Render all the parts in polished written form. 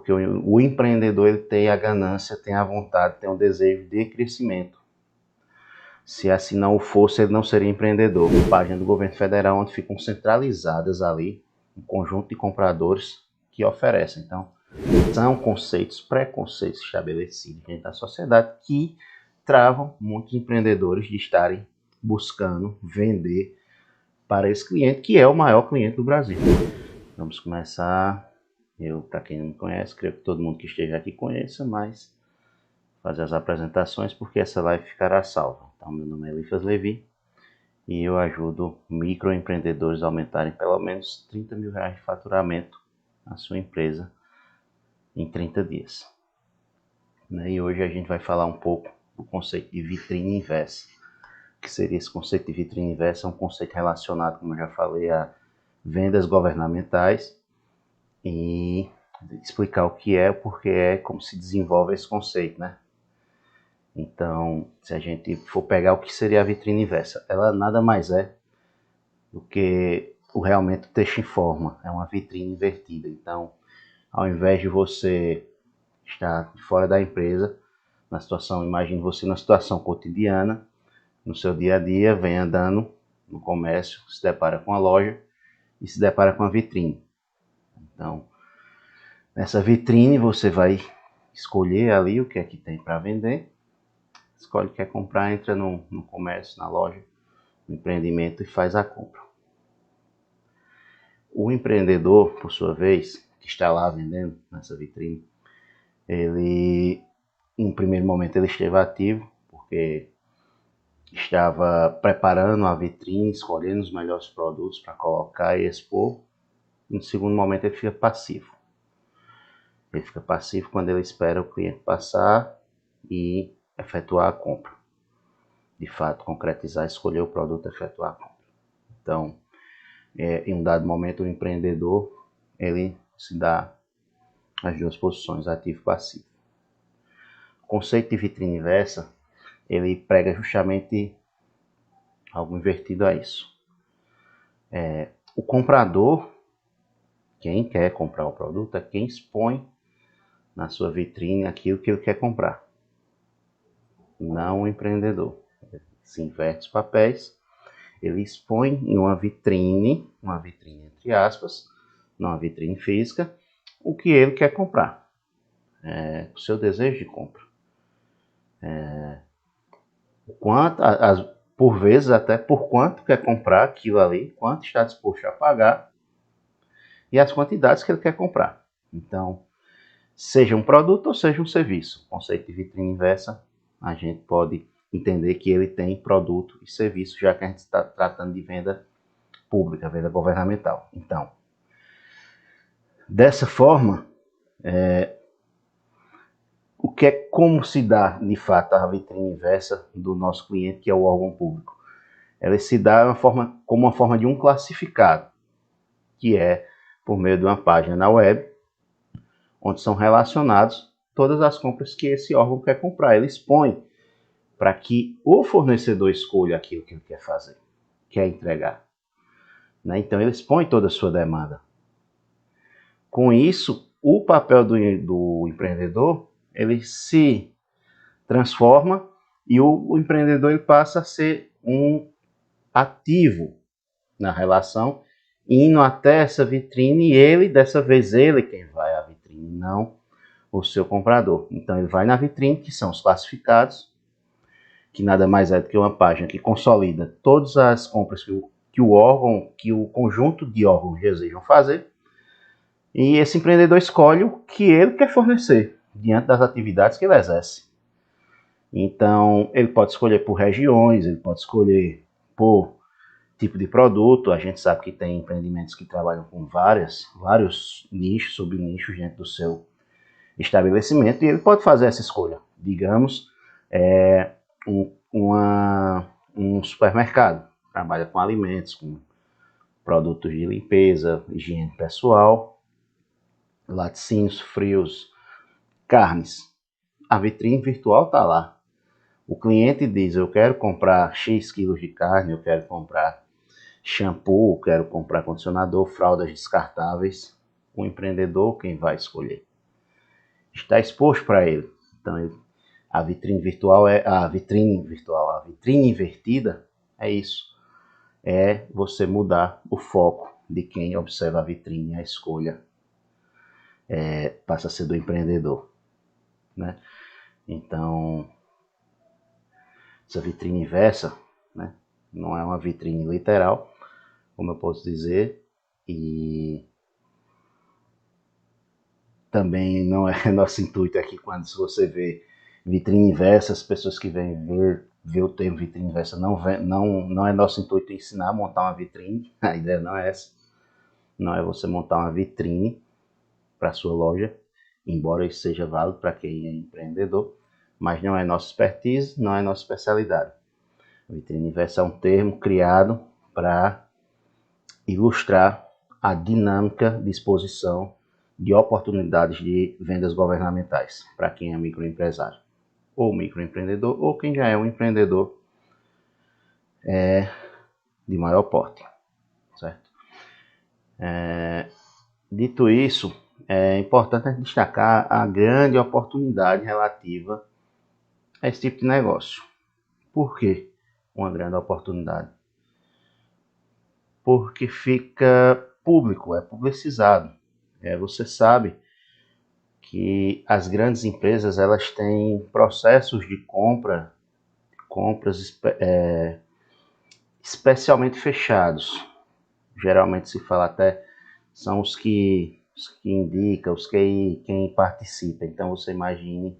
Porque o empreendedor ele tem a ganância, tem a vontade, tem o desejo de crescimento. Se assim não fosse, ele não seria empreendedor. A página do governo federal, onde ficam centralizadas ali um conjunto de compradores que oferecem. Então, são conceitos, preconceitos estabelecidos dentro da sociedade que travam muitos empreendedores de estarem buscando vender para esse cliente, que é o maior cliente do Brasil. Vamos começar. Para quem não me conhece, creio que todo mundo que esteja aqui conheça, mas fazer as apresentações porque essa live ficará salva. Então, meu nome é Elifas Levi e eu ajudo microempreendedores a aumentarem pelo menos 30 mil reais de faturamento na sua empresa em 30 dias. E hoje a gente vai falar um pouco do conceito de vitrine inversa. O que seria esse conceito de vitrine inversa? É um conceito relacionado, como eu já falei, a vendas governamentais e explicar o que é, porque é como se desenvolve esse conceito, né? Então, se a gente for pegar o que seria a vitrine inversa, ela nada mais é do que realmente o texto informa, é uma vitrine invertida. Então, ao invés de você estar fora da empresa, na situação, imagine você na situação cotidiana, no seu dia a dia, vem andando no comércio, se depara com a loja e se depara com a vitrine. Então, nessa vitrine você vai escolher ali o que é que tem para vender, escolhe o que quer comprar, entra no comércio, na loja, no empreendimento e faz a compra. O empreendedor, por sua vez, que está lá vendendo nessa vitrine, ele, em primeiro momento, ele esteve ativo, porque estava preparando a vitrine, escolhendo os melhores produtos para colocar e expor. No segundo momento, ele fica passivo. Ele fica passivo quando ele espera o cliente passar e efetuar a compra. De fato, concretizar, escolher o produto, efetuar a compra. Então, em um dado momento, o empreendedor ele se dá as duas posições, ativo e passivo. O conceito de vitrine inversa, ele prega justamente algo invertido a isso. O comprador, quem quer comprar o produto, é quem expõe na sua vitrine aquilo que ele quer comprar, não o empreendedor. Se inverte os papéis, ele expõe em uma vitrine entre aspas, não uma vitrine física, o que ele quer comprar, o seu desejo de compra. Por vezes até por quanto quer comprar aquilo ali, quanto está disposto a pagar e as quantidades que ele quer comprar. Então, seja um produto ou seja um serviço, o conceito de vitrine inversa, a gente pode entender que ele tem produto e serviço, já que a gente está tratando de venda pública, venda governamental. Então, dessa forma, o que é como se dá, de fato, a vitrine inversa do nosso cliente, que é o órgão público? Ela se dá como uma forma de um classificado, que é por meio de uma página na web, onde são relacionados todas as compras que esse órgão quer comprar. Ele expõe para que o fornecedor escolha aquilo que ele quer fazer, quer entregar. Então, ele expõe toda a sua demanda. Com isso, o papel do empreendedor, ele se transforma e o empreendedor ele passa a ser um ativo na relação, indo até essa vitrine e ele, dessa vez, ele quem vai à vitrine, não o seu comprador. Então, ele vai na vitrine, que são os classificados, que nada mais é do que uma página que consolida todas as compras que o conjunto de órgãos desejam fazer, e esse empreendedor escolhe o que ele quer fornecer diante das atividades que ele exerce. Então, ele pode escolher por regiões, ele pode escolher por tipo de produto. A gente sabe que tem empreendimentos que trabalham com vários nichos, subnichos dentro do seu estabelecimento, e ele pode fazer essa escolha. Digamos, um supermercado trabalha com alimentos, com produtos de limpeza, higiene pessoal, laticínios, frios, carnes. A vitrine virtual está lá. O cliente diz, eu quero comprar X quilos de carne, eu quero comprar shampoo, eu quero comprar condicionador, fraldas descartáveis. O empreendedor quem vai escolher. está exposto para ele. Então, a vitrine virtual, a vitrine invertida é isso. É você mudar o foco de quem observa a vitrine, a escolha passa a ser do empreendedor, né? Então, essa vitrine inversa, né, não é uma vitrine literal, como eu posso dizer, e também não é nosso intuito aqui quando você vê vitrine inversa, as pessoas que vêm ver o termo vitrine inversa, não é nosso intuito ensinar a montar uma vitrine, a ideia não é essa, não é você montar uma vitrine para sua loja, embora isso seja válido para quem é empreendedor, mas não é nossa expertise, não é nossa especialidade. A vitrine inversa é um termo criado para ilustrar a dinâmica de exposição de oportunidades de vendas governamentais para quem é microempresário, ou microempreendedor, ou quem já é um empreendedor de maior porte, certo? Dito isso, é importante destacar a grande oportunidade relativa a esse tipo de negócio. Por quê uma grande oportunidade? Porque fica público, é publicizado. Você sabe que as grandes empresas elas têm processos de compras especialmente fechados. Geralmente se fala até são os que indicam, quem participa. Então você imagine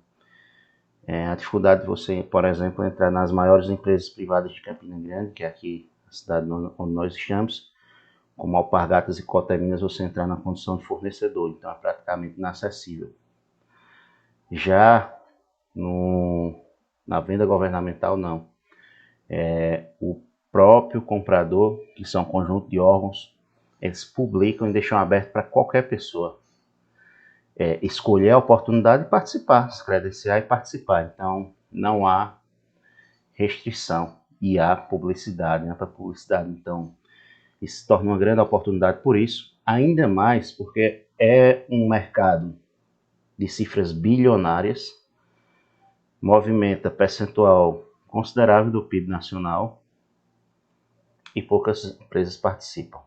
a dificuldade de você, por exemplo, entrar nas maiores empresas privadas de Campina Grande, que é aqui a cidade onde nós estamos, como Alpargatas e Coteminas, você entrar na condição de fornecedor, então é praticamente inacessível. Já na venda governamental, não. O próprio comprador, que são um conjunto de órgãos, eles publicam e deixam aberto para qualquer pessoa escolher a oportunidade de participar, se credenciar e participar. Então, não há restrição e há publicidade, ampla publicidade. Então, isso se torna uma grande oportunidade por isso, ainda mais porque é um mercado de cifras bilionárias, movimenta percentual considerável do PIB nacional e poucas empresas participam.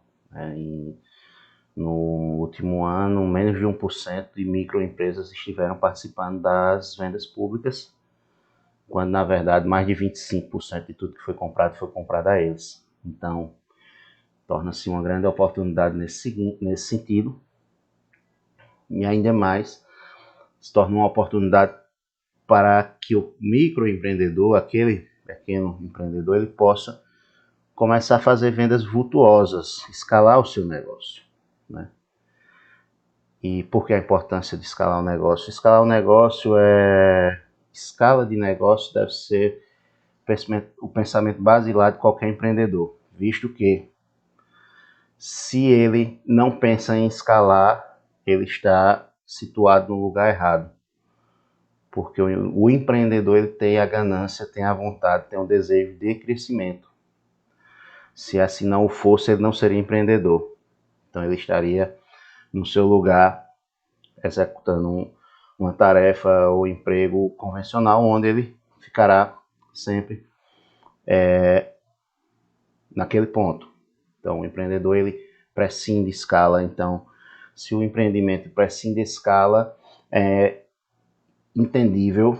No último ano, menos de 1% de microempresas estiveram participando das vendas públicas, quando na verdade mais de 25% de tudo que foi comprado a eles. Então, torna-se uma grande oportunidade nesse sentido, e ainda mais se torna uma oportunidade para que o microempreendedor, aquele pequeno empreendedor, ele possa começar a fazer vendas vultuosas, escalar o seu negócio, né? E por que a importância de escalar o negócio? Escalar o negócio escala de negócio deve ser o pensamento basilar de qualquer empreendedor, visto que se ele não pensa em escalar, ele está situado no lugar errado. Porque o empreendedor ele tem a ganância, tem a vontade, tem o desejo de crescimento. Se assim não o fosse, ele não seria empreendedor. Então ele estaria no seu lugar executando uma tarefa ou emprego convencional, onde ele ficará sempre naquele ponto. Então o empreendedor ele prescinde de escala. Então se o empreendimento prescinde de escala, é entendível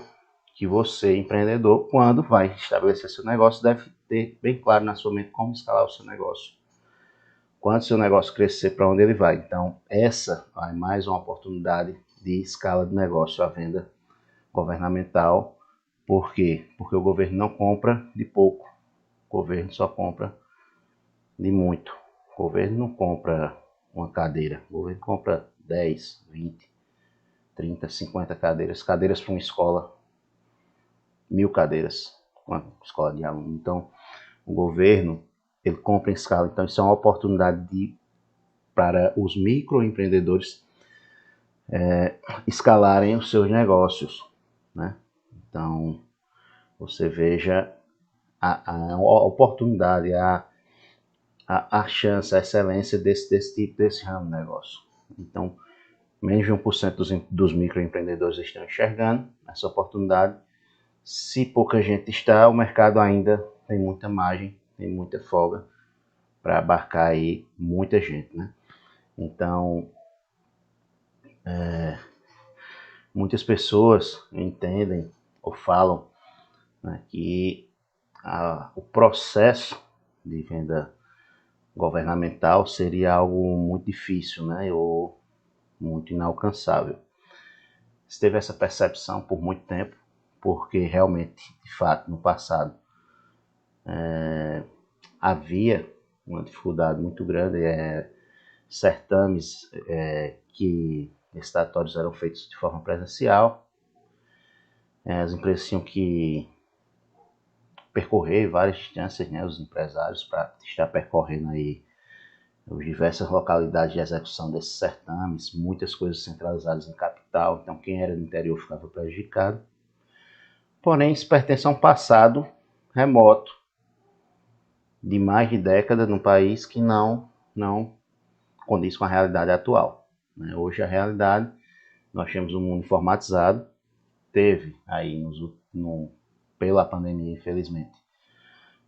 que você, empreendedor, quando vai estabelecer seu negócio, deve ter bem claro na sua mente como escalar o seu negócio. Quando seu negócio crescer, para onde ele vai. Então, essa é mais uma oportunidade de escala de negócio, a venda governamental. Por quê? Porque o governo não compra de pouco. O governo só compra de muito. O governo não compra uma cadeira. O governo compra 10, 20, 30, 50 cadeiras. Cadeiras para uma escola. 1000 cadeiras, uma escola de aluno. Então, o governo, ele compra em escala. Então, isso é uma oportunidade para os microempreendedores escalarem os seus negócios, né? Então, você veja a oportunidade, a chance, a excelência desse ramo de negócio. Então, Menos de 1% dos microempreendedores estão enxergando essa oportunidade. Se pouca gente está, o mercado ainda tem muita margem, tem muita folga para abarcar aí muita gente, né? Então, muitas pessoas entendem ou falam, né, que o processo de venda governamental seria algo muito difícil, né, ou muito inalcançável. Se teve essa percepção por muito tempo, porque realmente, de fato, no passado havia uma dificuldade muito grande, certames que licitatórios eram feitos de forma presencial, as empresas tinham que percorrer várias distâncias, né, os empresários, para estar percorrendo aí as diversas localidades de execução desses certames, muitas coisas centralizadas em capital, então quem era do interior ficava prejudicado. Porém, isso pertence a um passado remoto, de mais de década, num país que não condiz com a realidade atual. Hoje a realidade, nós temos um mundo informatizado, teve aí pela pandemia, infelizmente,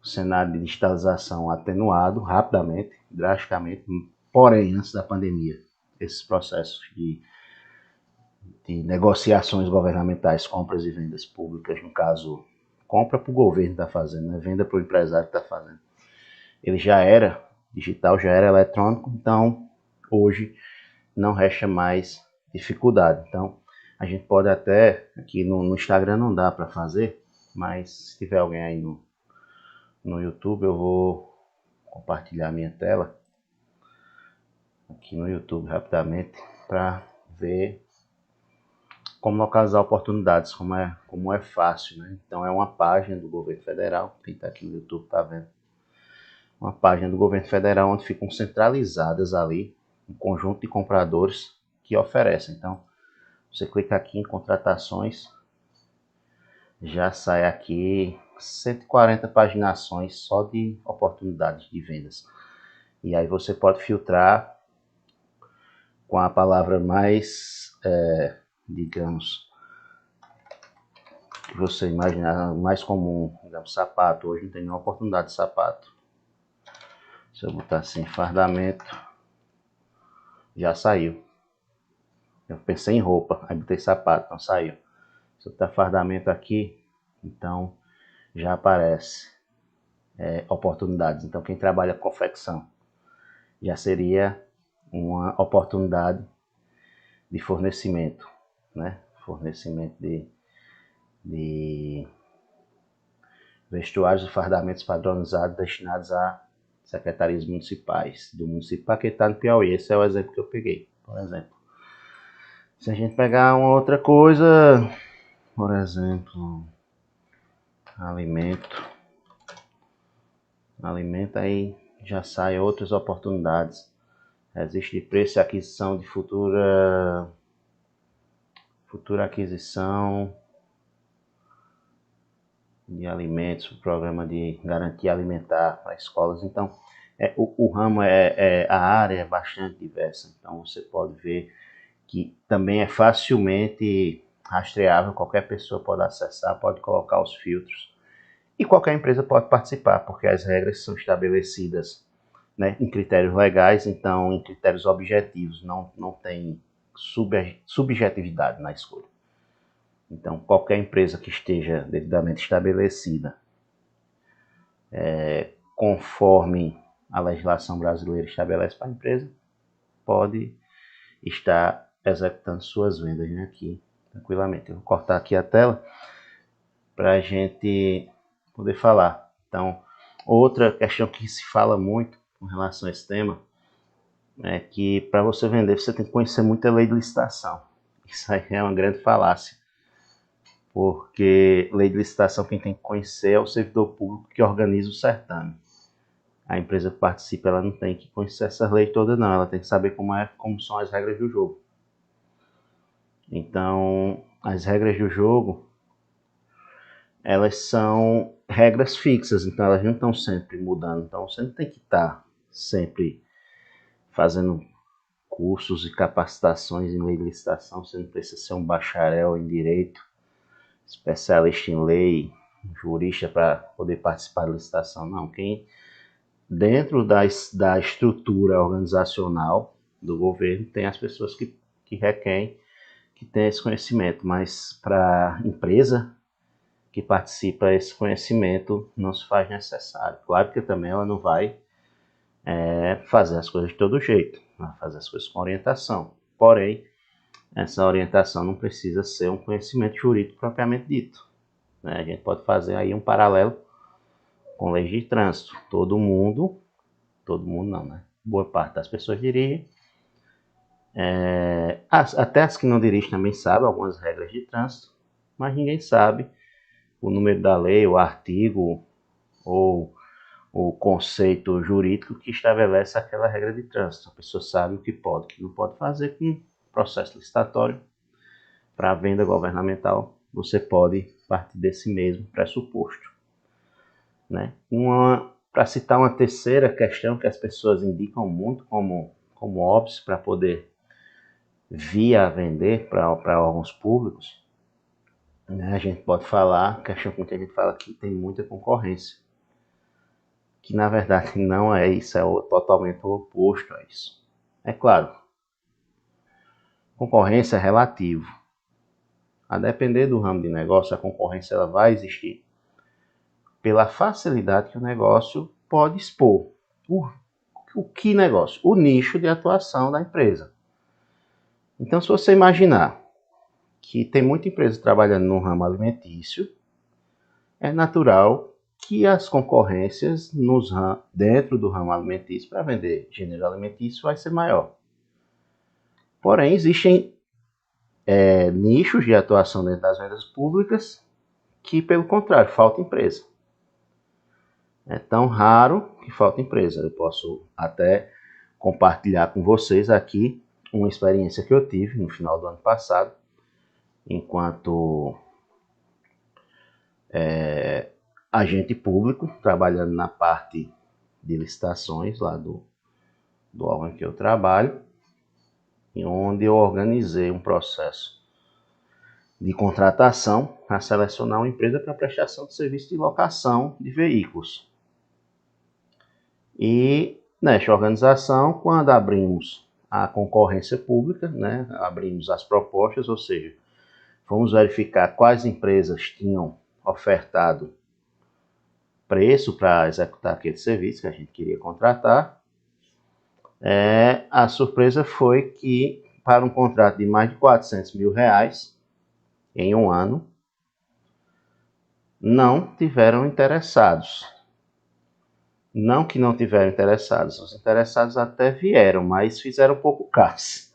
o cenário de digitalização atenuado rapidamente, drasticamente, porém, antes da pandemia, esses processos de negociações governamentais, compras e vendas públicas, no caso, compra para o governo está fazendo, né? Venda para o empresário está fazendo, ele já era digital, já era eletrônico, então hoje não resta mais dificuldade. Então a gente pode até, aqui no Instagram não dá para fazer, mas se tiver alguém aí no YouTube, eu vou compartilhar minha tela aqui no YouTube rapidamente para ver como localizar oportunidades, como é fácil, né? Então é uma página do governo federal, quem está aqui no YouTube está vendo, uma página do governo federal onde ficam centralizadas ali um conjunto de compradores que oferecem. Então você clica aqui em contratações, já sai aqui 140 paginações só de oportunidades de vendas. E aí você pode filtrar com a palavra mais, digamos, que você imaginar, mais comum, digamos, sapato. Hoje não tem nenhuma oportunidade de sapato. Se eu botar assim, fardamento, já saiu. Eu pensei em roupa, aí botei sapato, não saiu. Se eu botar fardamento aqui, então já aparece oportunidades. Então quem trabalha com confecção já seria uma oportunidade de fornecimento, né? Fornecimento de vestuários e fardamentos padronizados destinados a secretarias municipais do município Paquetá, no Piauí. Esse é o exemplo que eu peguei, por exemplo. Se a gente pegar uma outra coisa, por exemplo, alimento, aí já sai outras oportunidades. Existe preço e aquisição de futura aquisição de alimentos, o programa de garantia alimentar para escolas. Então, o ramo a área é bastante diversa. Então, você pode ver que também é facilmente rastreável, qualquer pessoa pode acessar, pode colocar os filtros e qualquer empresa pode participar, porque as regras são estabelecidas, né, em critérios legais, então em critérios objetivos, não tem subjetividade na escolha. Então, qualquer empresa que esteja devidamente estabelecida, conforme a legislação brasileira estabelece para a empresa, pode estar executando suas vendas, né, aqui tranquilamente. Eu vou cortar aqui a tela para a gente poder falar. Então, outra questão que se fala muito com relação a esse tema é que para você vender você tem que conhecer muito a lei de licitação. Isso aí é uma grande falácia, porque lei de licitação quem tem que conhecer é o servidor público que organiza o certame. A empresa que participa, ela não tem que conhecer essa lei toda não, ela tem que saber como são as regras do jogo. Então, as regras do jogo, elas são regras fixas, então elas não estão sempre mudando. Então, você não tem que estar sempre fazendo cursos e capacitações em lei de licitação. Você não precisa ser um bacharel em direito, especialista em lei, jurista para poder participar da licitação. Não, quem dentro da estrutura organizacional do governo tem as pessoas que requerem que tenha esse conhecimento, mas para a empresa que participa, esse conhecimento não se faz necessário. Claro que também ela não vai fazer as coisas de todo jeito, vai fazer as coisas com orientação. Porém, essa orientação não precisa ser um conhecimento jurídico propriamente dito, né? A gente pode fazer aí um paralelo com leis de trânsito. Todo mundo não, né? Boa parte das pessoas dirigem. Até as que não dirigem também sabem algumas regras de trânsito, mas ninguém sabe o número da lei, o artigo ou o conceito jurídico que estabelece aquela regra de trânsito. A pessoa sabe o que pode, o que não pode fazer. Com processo licitatório para venda governamental, você pode partir desse mesmo pressuposto, né? Para citar uma terceira questão que as pessoas indicam muito como óbvio para poder vir a vender para órgãos públicos, né? A gente pode falar, questão que a gente fala que tem muita concorrência, que na verdade não é isso, é totalmente o oposto a isso. É claro, concorrência é relativo. A depender do ramo de negócio, a concorrência ela vai existir pela facilidade que o negócio pode expor. O que negócio? O nicho de atuação da empresa. Então, se você imaginar que tem muita empresa trabalhando no ramo alimentício, é natural que as concorrências dentro do ramo alimentício para vender gênero alimentício vai ser maior. Porém, existem nichos de atuação dentro das vendas públicas que, pelo contrário, falta empresa. É tão raro que falta empresa. Eu posso até compartilhar com vocês aqui uma experiência que eu tive no final do ano passado, enquanto agente público, trabalhando na parte de licitações lá do órgão que eu trabalho, e onde eu organizei um processo de contratação para selecionar uma empresa para prestação de serviço de locação de veículos. E nesta organização, quando abrimos a concorrência pública, né, abrimos as propostas, ou seja, fomos verificar quais empresas tinham ofertado preço para executar aquele serviço que a gente queria contratar. A surpresa foi que, para um contrato de mais de R$400 mil em um ano, não tiveram interessados. Não que não tiveram interessados, os interessados até vieram, mas fizeram pouco caso.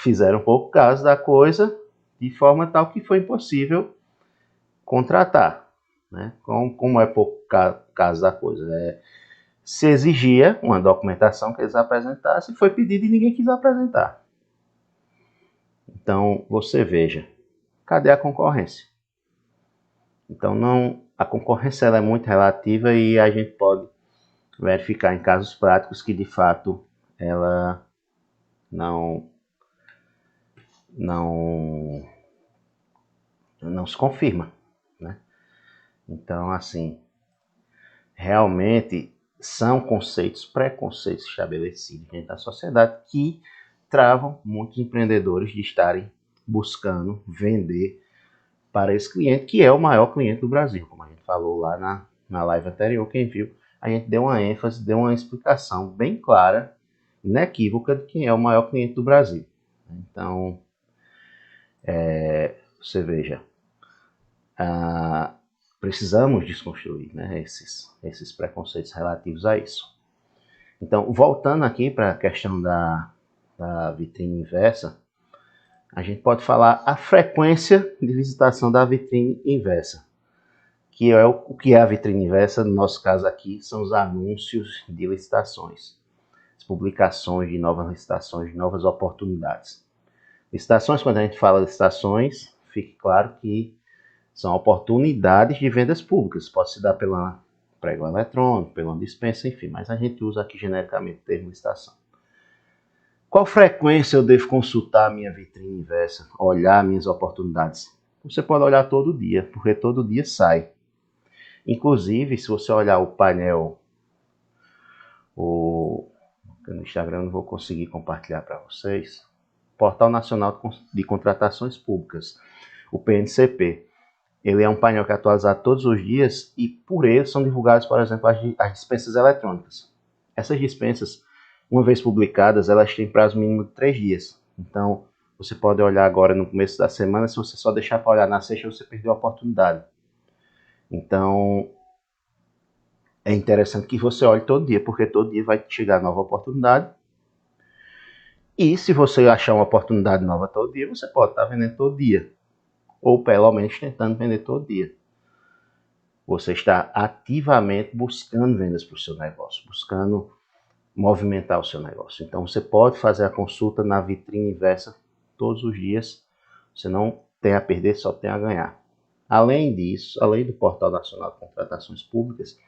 Fizeram pouco caso da coisa, de forma tal que foi impossível contratar, né? Como é pouco caso da coisa? Se exigia uma documentação que eles apresentassem, foi pedido e ninguém quis apresentar. Então, você veja, cadê a concorrência? Então, a concorrência ela é muito relativa e a gente pode verificar em casos práticos que, de fato, ela não se confirma, né? Então, assim, realmente são preconceitos estabelecidos dentro da sociedade que travam muitos empreendedores de estarem buscando vender para esse cliente, que é o maior cliente do Brasil. Como a gente falou lá na live anterior, quem viu, a gente deu uma ênfase, deu uma explicação bem clara, inequívoca, de quem é o maior cliente do Brasil. Então, você veja, precisamos desconstruir, né, esses preconceitos relativos a isso. Então, voltando aqui para a questão da vitrine inversa, a gente pode falar a frequência de visitação da vitrine inversa, que é o que é a vitrine inversa. No nosso caso aqui, são os anúncios de licitações, as publicações de novas licitações, de novas oportunidades. Licitações, quando a gente fala de licitações, fique claro que são oportunidades de vendas públicas. Pode se dar pela pregão eletrônico, pela dispensa, enfim, mas a gente usa aqui genericamente o termo licitação. Qual frequência eu devo consultar a minha vitrine inversa, olhar minhas oportunidades? Você pode olhar todo dia, porque todo dia sai. Inclusive, se você olhar o painel, no Instagram eu não vou conseguir compartilhar para vocês, Portal Nacional de Contratações Públicas, o PNCP. Ele é um painel que é atualizado todos os dias e por ele são divulgadas, por exemplo, as dispensas eletrônicas. Essas dispensas, uma vez publicadas, elas têm prazo mínimo de 3 dias. Então, você pode olhar agora no começo da semana, se você só deixar para olhar na sexta, você perdeu a oportunidade. Então, é interessante que você olhe todo dia, porque todo dia vai chegar nova oportunidade. E se você achar uma oportunidade nova todo dia, você pode estar vendendo todo dia. Ou pelo menos tentando vender todo dia. Você está ativamente buscando vendas para o seu negócio, buscando movimentar o seu negócio. Então você pode fazer a consulta na vitrine inversa todos os dias. Você não tem a perder, só tem a ganhar. Além disso, além do Portal Nacional de Contratações Públicas,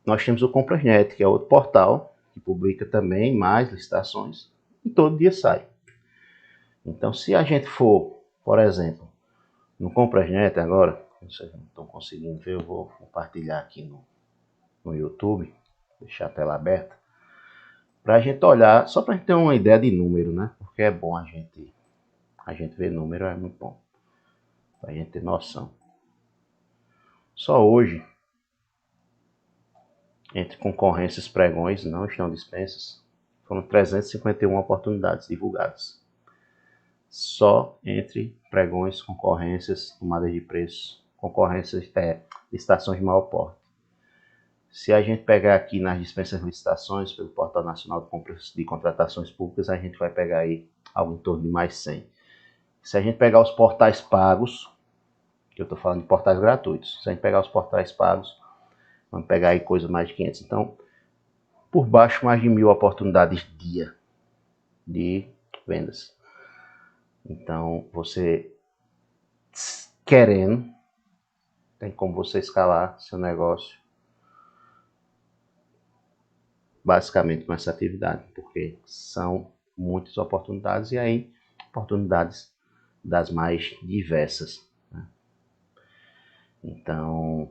nós temos o Comprasnet, que é outro portal que publica também mais licitações e todo dia sai. Então, se a gente for, por exemplo, no Comprasnet agora, vocês não estão conseguindo ver, eu vou compartilhar aqui no YouTube, deixar a tela aberta, para a gente olhar, só para a gente ter uma ideia de número, né? Porque é bom a gente ver número, é muito bom, para a gente ter noção. Só hoje, entre concorrências, pregões, não estão dispensas, foram 351 oportunidades divulgadas. Só entre pregões, concorrências, tomadas de preço, concorrências, licitações de maior porte. Se a gente pegar aqui nas dispensas de licitações pelo Portal Nacional de Contratações Públicas, a gente vai pegar aí algo em torno de mais 100. Se a gente pegar os portais pagos, que eu estou falando de portais gratuitos, se a gente pegar os portais pagos, vamos pegar aí coisa mais de 500. Então, por baixo, mais de 1.000 oportunidades dia de vendas. Então, você querendo, tem como você escalar seu negócio basicamente com essa atividade, porque são muitas oportunidades e aí oportunidades das mais diversas, né? Então,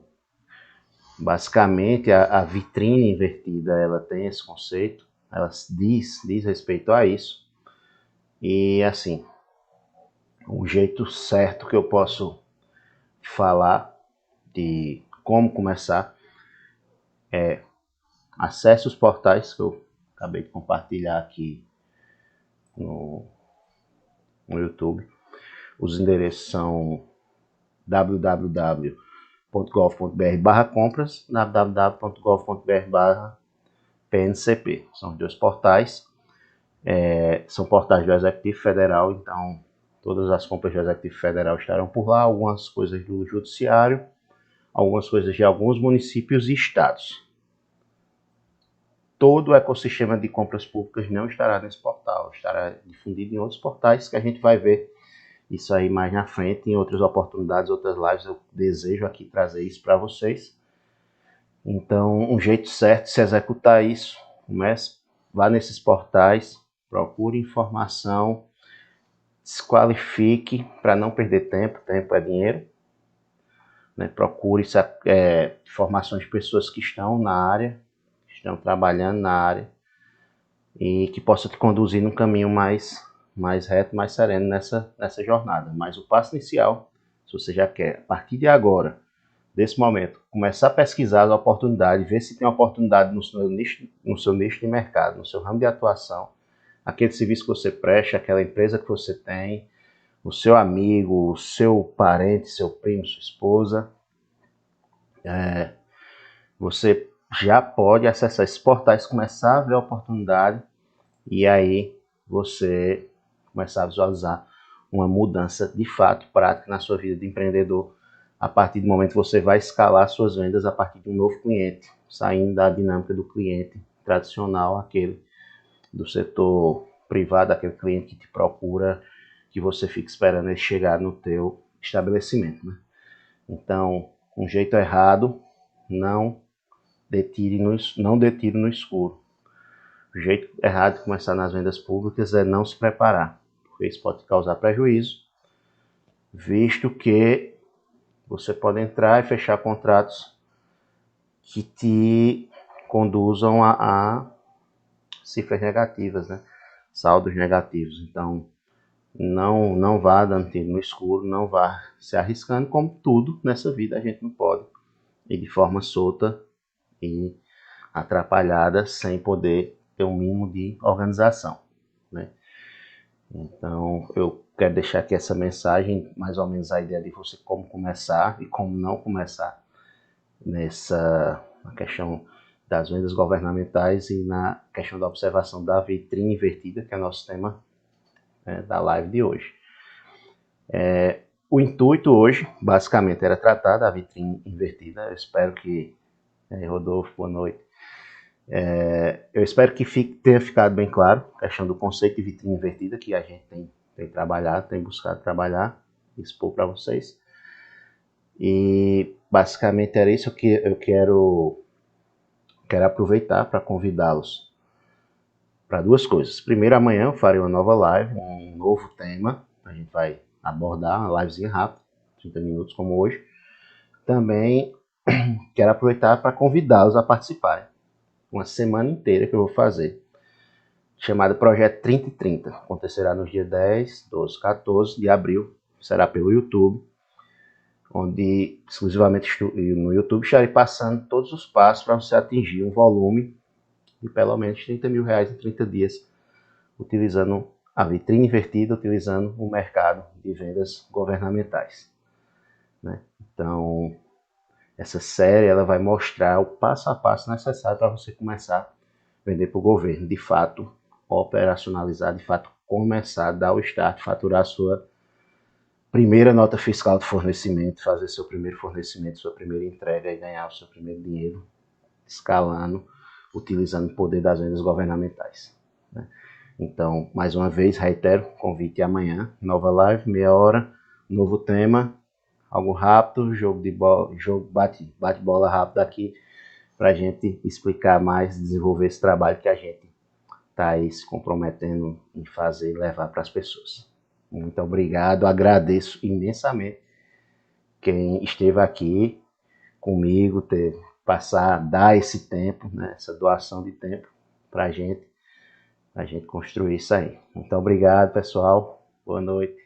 basicamente a vitrine invertida, ela tem esse conceito, ela diz respeito a isso. E assim, o jeito certo que eu posso falar de como começar é: acesse os portais que eu acabei de compartilhar aqui no YouTube. Os endereços são www.gov.br/compras, www.gov.br/PNCP. São os dois portais. São portais do Executivo Federal, então todas as compras do Executivo Federal estarão por lá, algumas coisas do Judiciário, algumas coisas de alguns municípios e estados. Todo o ecossistema de compras públicas não estará nesse portal, estará difundido em outros portais que a gente vai ver isso aí mais na frente, em outras oportunidades, outras lives. Eu desejo aqui trazer isso para vocês. Então, um jeito certo de se executar isso, comece, vá nesses portais, procure informação, se qualifique para não perder tempo, tempo é dinheiro, né? Procure informações de pessoas que estão na área, que estão trabalhando na área e que possa te conduzir num caminho mais reto, mais sereno nessa jornada. Mas o passo inicial, se você já quer, a partir de agora, desse momento, começar a pesquisar as oportunidades, ver se tem oportunidade no seu nicho de mercado, no seu ramo de atuação, aquele serviço que você presta, aquela empresa que você tem, o seu amigo, o seu parente, seu primo, sua esposa. Você já pode acessar esses portais, começar a ver a oportunidade e aí você começar a visualizar uma mudança de fato prática na sua vida de empreendedor. A partir do momento que você vai escalar suas vendas a partir de um novo cliente, saindo da dinâmica do cliente tradicional, aquele do setor privado, aquele cliente que te procura, que você fica esperando ele chegar no teu estabelecimento, né? Então, um jeito errado, não dê tiro no escuro. O jeito errado de começar nas vendas públicas é não se preparar, porque isso pode causar prejuízo, visto que você pode entrar e fechar contratos que te conduzam a cifras negativas, né? Saldos negativos. Então, não vá dando tiro no escuro, não vá se arriscando, como tudo nessa vida a gente não pode ir de forma solta e atrapalhada sem poder ter um mínimo de organização, né? Então, eu quero deixar aqui essa mensagem, mais ou menos a ideia de você como começar e como não começar na questão das vendas governamentais e na questão da observação da vitrine invertida, que é o nosso tema, né, da live de hoje. O intuito hoje, basicamente, era tratar da vitrine invertida. Eu espero que... Rodolfo, boa noite. Eu espero que tenha ficado bem claro a questão do conceito de vitrine invertida, que a gente tem trabalhado, tem buscado trabalhar, expor para vocês. E basicamente era isso que eu quero aproveitar para convidá-los para duas coisas. Primeiro, amanhã eu farei uma nova live, um novo tema. A gente vai abordar uma livezinha rápida, 30 minutos como hoje. Também quero aproveitar para convidá-los a participarem. Uma semana inteira que eu vou fazer, chamada Projeto 3030. Acontecerá nos dias 10, 12, 14 de abril. Será pelo YouTube, onde exclusivamente no YouTube estarei passando todos os passos para você atingir um volume de pelo menos R$30 mil em 30 dias, utilizando a vitrine invertida, utilizando o mercado de vendas governamentais, né? Então, essa série ela vai mostrar o passo a passo necessário para você começar a vender para o governo, de fato, operacionalizar, de fato, começar a dar o start, faturar a sua primeira nota fiscal de fornecimento, fazer seu primeiro fornecimento, sua primeira entrega e ganhar o seu primeiro dinheiro, escalando, utilizando o poder das vendas governamentais, né? Então, mais uma vez, reitero, convite amanhã, nova live, meia hora, novo tema, algo rápido, jogo de bola, jogo bate-bola rápido aqui, para a gente explicar mais, desenvolver esse trabalho que a gente está aí se comprometendo em fazer e levar para as pessoas. Muito obrigado, agradeço imensamente quem esteve aqui comigo, dar esse tempo, né, essa doação de tempo para a gente construir isso aí. Muito obrigado, pessoal. Boa noite.